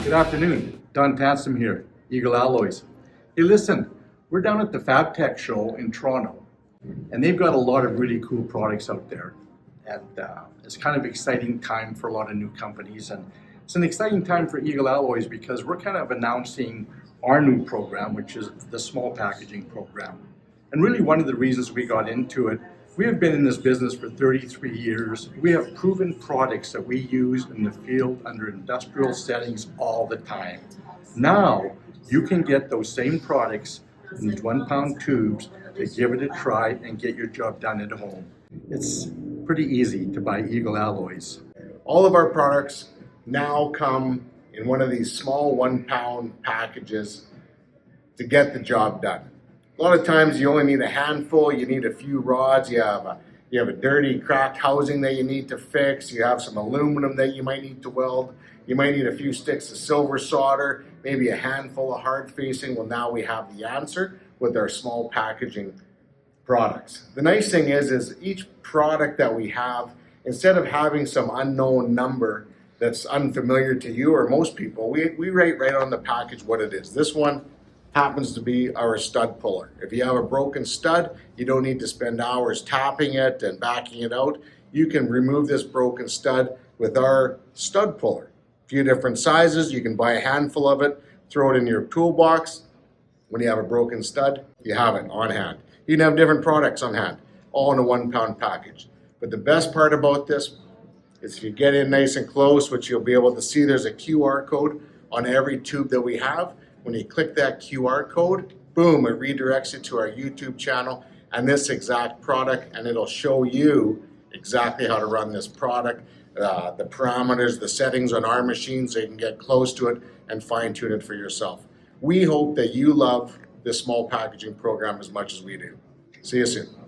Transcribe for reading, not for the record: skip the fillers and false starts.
Good afternoon, Don Tansom here, Eagle Alloys. Hey listen, we're down at the Fabtech Show in Toronto, and they've got a lot of really cool products out there. And it's kind of exciting time for a lot of new companies, and it's an exciting time for Eagle Alloys because we're kind of announcing our new program, which is the small packaging program. And really one of the reasons we got into it, we have been in this business for 33 years. We have proven products that we use in the field under industrial settings all the time. Now, you can get those same products in these 1-pound tubes to give it a try and get your job done at home. It's pretty easy to buy Eagle Alloys. All of our products now come in one of these small 1-pound packages to get the job done. A lot of times you only need a handful, you need a few rods, you have a dirty cracked housing that you need to fix, you have some aluminum that you might need to weld, you might need a few sticks of silver solder, maybe a handful of hard facing. Well, now we have the answer with our small packaging products. The nice thing is each product that we have, instead of having some unknown number that's unfamiliar to you or most people, we write right on the package what it is. This one happens to be our stud puller. If you have a broken stud, you don't need to spend hours tapping it and backing it out. You can remove this broken stud with our stud puller. A few different sizes, you can buy a handful of it, throw it in your toolbox. When you have a broken stud, you have it on hand. You can have different products on hand, all in a 1-pound package. But the best part about this is if you get in nice and close, which you'll be able to see, there's a QR code on every tube that we have. When you click that QR code, boom, it redirects you to our YouTube channel and this exact product, and it'll show you exactly how to run this product, the parameters, the settings on our machine, so you can get close to it and fine tune it for yourself. We hope that you love this small packaging program as much as we do. See you soon.